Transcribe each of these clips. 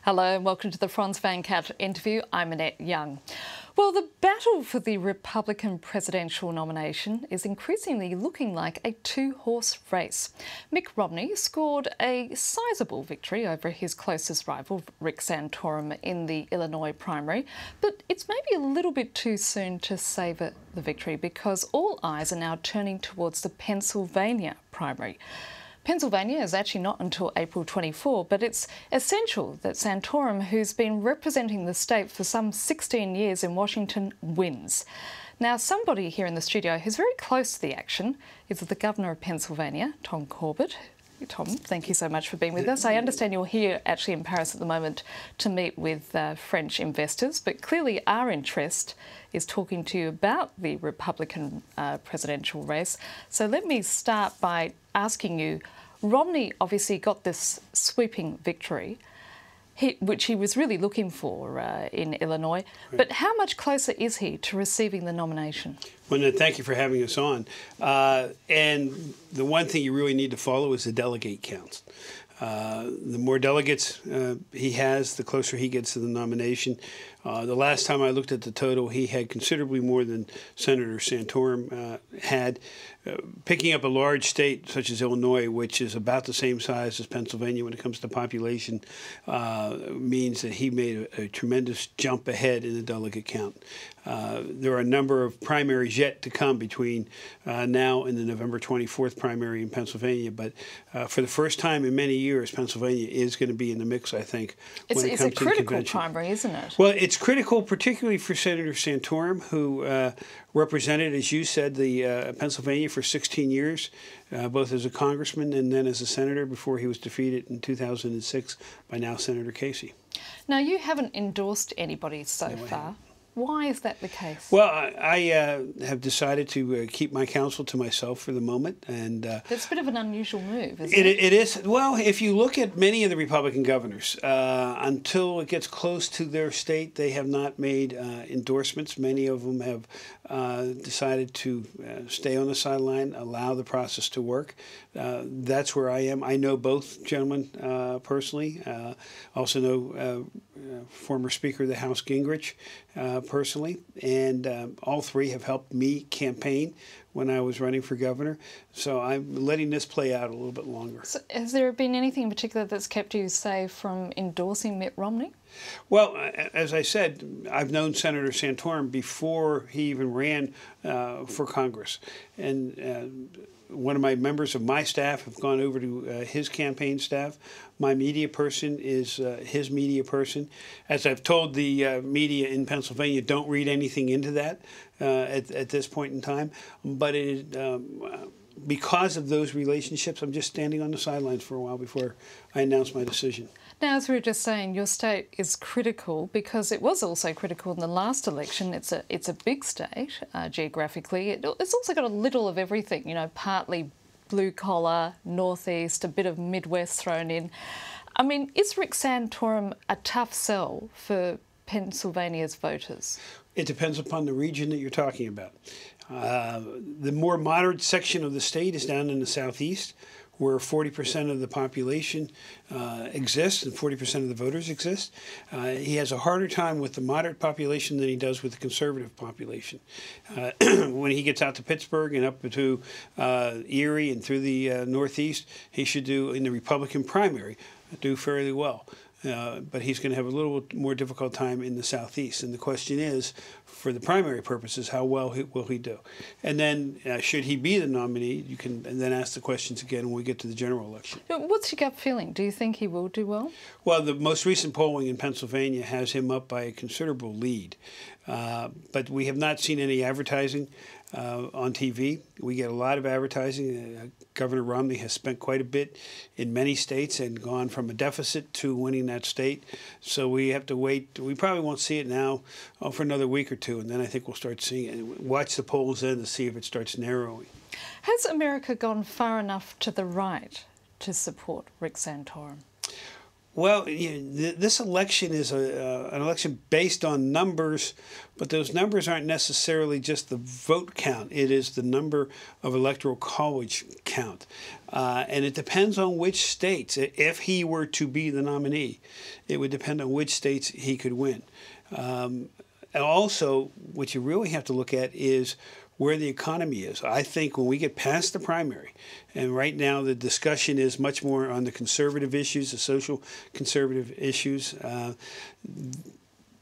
Hello and welcome to the Franz van Kat interview. I'm Annette Young. Well, the battle for the Republican presidential nomination is increasingly looking like a two-horse race. Mitt Romney scored a sizable victory over his closest rival, Rick Santorum, in the Illinois primary, but it's maybe a little bit too soon to savour the victory because all eyes are now turning towards the Pennsylvania primary. Pennsylvania is actually not until April 24, but it's essential that Santorum, who's been representing the state for some 16 years in Washington, wins. Now, somebody here in the studio who's very close to the action is the Governor of Pennsylvania, Tom Corbett. Tom, thank you so much for being with us. I understand you're here actually in Paris at the moment to meet with French investors, but clearly our interest is talking to you about the Republican presidential race. So let me start by asking you, Romney obviously got this sweeping victory, which he was really looking for in Illinois. Right. But how much closer is he to receiving the nomination? Well, no, thank you for having us on. And the one thing you really need to follow is the delegate counts. The more delegates he has, the closer he gets to the nomination. The last time I looked at the total, he had considerably more than Senator Santorum had. Picking up a large state such as Illinois, which is about the same size as Pennsylvania when it comes to population, means that he made a tremendous jump ahead in the delegate count. There are a number of primaries yet to come between now and the November 24th primary in Pennsylvania, but for the first time in many years, Pennsylvania is going to be in the mix, I think, when it comes to the convention. It's a critical primary, isn't it? Well, it's critical, particularly for Senator Santorum, who represented, as you said, the Pennsylvania for 16 years, both as a congressman and then as a senator before he was defeated in 2006 by now Senator Casey. Now, you haven't endorsed anybody so far. Why is that the case? Well, I have decided to keep my counsel to myself for the moment. And that's a bit of an unusual move, isn't it? It is. Well, if you look at many of the Republican governors, until it gets close to their state, they have not made endorsements. Many of them have decided to stay on the sideline, allow the process to work. That's where I am. I know both gentlemen personally. Also know former Speaker of the House Gingrich personally, and all three have helped me campaign when I was running for governor. So I'm letting this play out a little bit longer. So has there been anything in particular that's kept you, say, from endorsing Mitt Romney? Well, as I said, I've known Senator Santorum before he even ran for Congress. And one of my members of my staff have gone over to his campaign staff. My media person is his media person. As I've told the media in Pennsylvania, don't read anything into that at this point in time. But because of those relationships, I'm just standing on the sidelines for a while before I announce my decision. Now, as we were just saying, your state is critical because it was also critical in the last election. It's a big state geographically. It's also got a little of everything, you know, partly blue collar, northeast, a bit of Midwest thrown in. I mean, is Rick Santorum a tough sell for Pennsylvania's voters? It depends upon the region that you're talking about. The more moderate section of the state is down in the southeast, where 40% of the population exists and 40% of the voters exist. He has a harder time with the moderate population than he does with the conservative population. When he gets out to Pittsburgh and up to Erie and through the Northeast, he should do, in the Republican primary, do fairly well. But he's going to have a little more difficult time in the Southeast. And the question is, for the primary purposes, how well will he do? And then, should he be the nominee, you can then ask the questions again when we get to the general election. What's your gut feeling? Do you think he will do well? Well, the most recent polling in Pennsylvania has him up by a considerable lead. But we have not seen any advertising on TV. We get a lot of advertising. Governor Romney has spent quite a bit in many states and gone from a deficit to winning that state. So we have to wait. We probably won't see it now for another week or two, and then I think we'll start seeing it. Watch the polls then to see if it starts narrowing. Has America gone far enough to the right to support Rick Santorum? Well, this election is an election based on numbers, but those numbers aren't necessarily just the vote count. It is the number of electoral college count. And it depends on which states. If he were to be the nominee, it would depend on which states he could win. And also, what you really have to look at is where the economy is. I think when we get past the primary, and right now the discussion is much more on the conservative issues, the social conservative issues,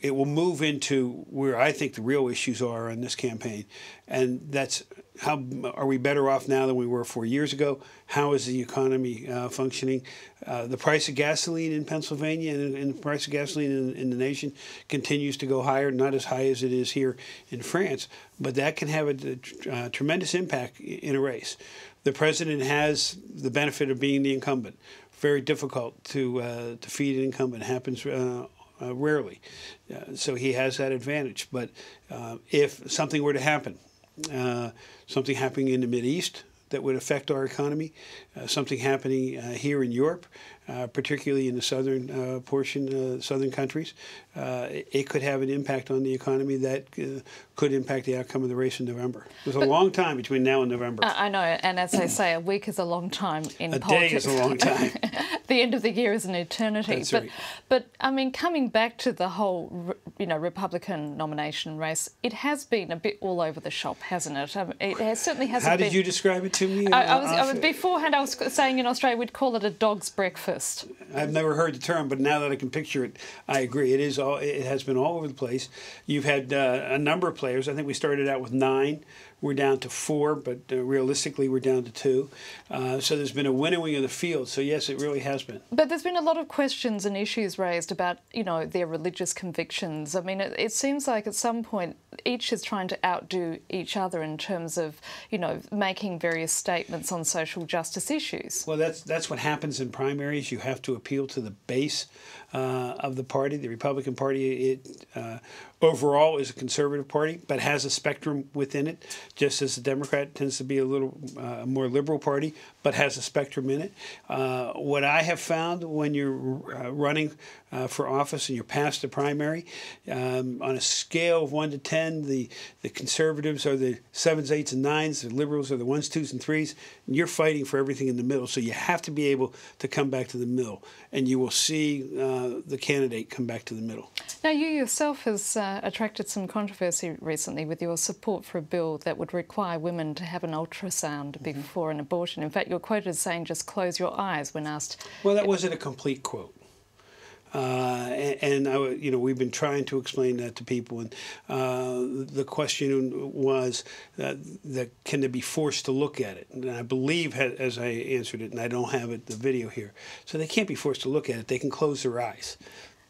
it will move into where I think the real issues are in this campaign. And that's how are we better off now than we were 4 years ago? How is the economy functioning? The price of gasoline in Pennsylvania and the price of gasoline in the nation continues to go higher, not as high as it is here in France, but that can have a tremendous impact in a race. The president has the benefit of being the incumbent. Very difficult to defeat an incumbent. It happens rarely. So he has that advantage. But if something were to happen, something happening in the Mideast that would affect our economy, something happening here in Europe, particularly in the southern portion, southern countries, it could have an impact on the economy that could impact the outcome of the race in November. There's a long time between now and November. I know, and as they say, a week is a long time in politics. A day is a long time. The end of the year is an eternity. That's right. But I mean, coming back to the whole, Republican nomination race, it has been a bit all over the shop, hasn't it? It certainly hasn't been. How did you describe it to me? Beforehand, I was saying in Australia we'd call it a dog's breakfast. I've never heard the term, but now that I can picture it, I agree. It has been all over the place. You've had a number of players. I think we started out with 9. We're down to 4, but realistically we're down to 2. So there's been a winnowing of the field. So yes, it really has been. But there's been a lot of questions and issues raised about, their religious convictions. I mean, it seems like at some point each is trying to outdo each other in terms of, making various statements on social justice issues. Well, that's what happens in primaries. You have to appeal to the base of the party. The Republican Party, overall is a conservative party, but has a spectrum within it, just as the Democrat tends to be a little more liberal party, but has a spectrum in it. What I have found when you're running for office and you're past the primary, on a scale of 1 to 10, the conservatives are the 7s, 8s, and 9s, the liberals are the 1s, 2s, and 3s, and you're fighting for everything in the middle. So you have to be able to come back to the middle, and you will see the candidate come back to the middle. Now, you yourself has attracted some controversy recently with your support for a bill that would require women to have an ultrasound before an abortion. In fact, you're quoted as saying, just close your eyes when asked. Well, that wasn't a complete quote. We've been trying to explain that to people, and the question was that can they be forced to look at it? And I believe, as I answered it, and I don't have the video here, so they can't be forced to look at it. They can close their eyes.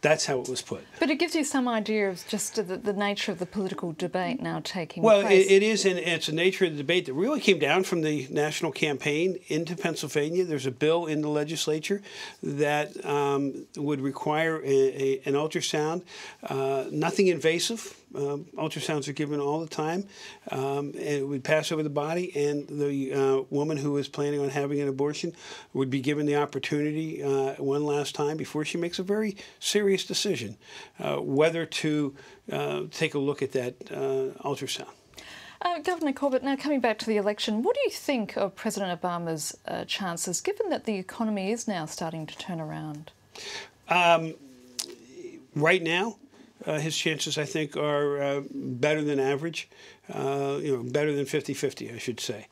That's how it was put. But it gives you some idea of just the nature of the political debate now taking place. Well, it is, and it's the nature of the debate that really came down from the national campaign into Pennsylvania. There's a bill in the legislature that would require an ultrasound, nothing invasive. Ultrasounds are given all the time. It would pass over the body, and the woman who is planning on having an abortion would be given the opportunity one last time before she makes a very serious decision whether to take a look at that ultrasound. Governor Corbett, now coming back to the election, what do you think of President Obama's chances, given that the economy is now starting to turn around? Right now, his chances, I think, are better than average, better than 50-50, I should say,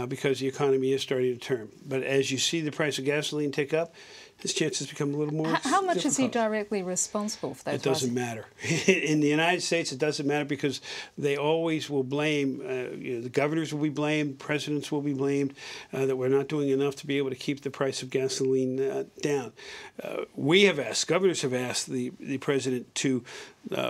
because the economy is starting to turn. But as you see the price of gasoline tick up, his chances become a little more How much difficult. Is he directly responsible for those? It doesn't matter. In the United States, it doesn't matter because they always will blame, the governors will be blamed, presidents will be blamed, that we're not doing enough to be able to keep the price of gasoline down. We have asked, governors have asked the president to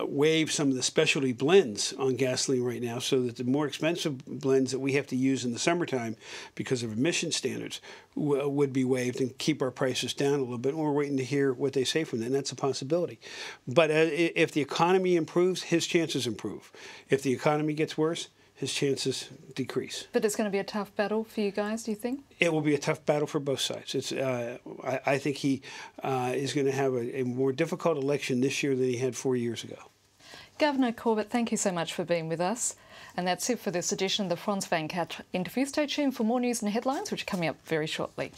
waive some of the specialty blends on gasoline right now so that the more expensive blends that we have to use in the summertime because of emission standards would be waived and keep our prices down a little bit. And we're waiting to hear what they say from that, and that's a possibility. But if the economy improves, his chances improve. If the economy gets worse, his chances decrease. But it's going to be a tough battle for you guys, do you think? It will be a tough battle for both sides. I think he is going to have a more difficult election this year than he had 4 years ago. Governor Corbett, thank you so much for being with us. And that's it for this edition of the Frans van Kat interview. Stay tuned for more news and headlines, which are coming up very shortly.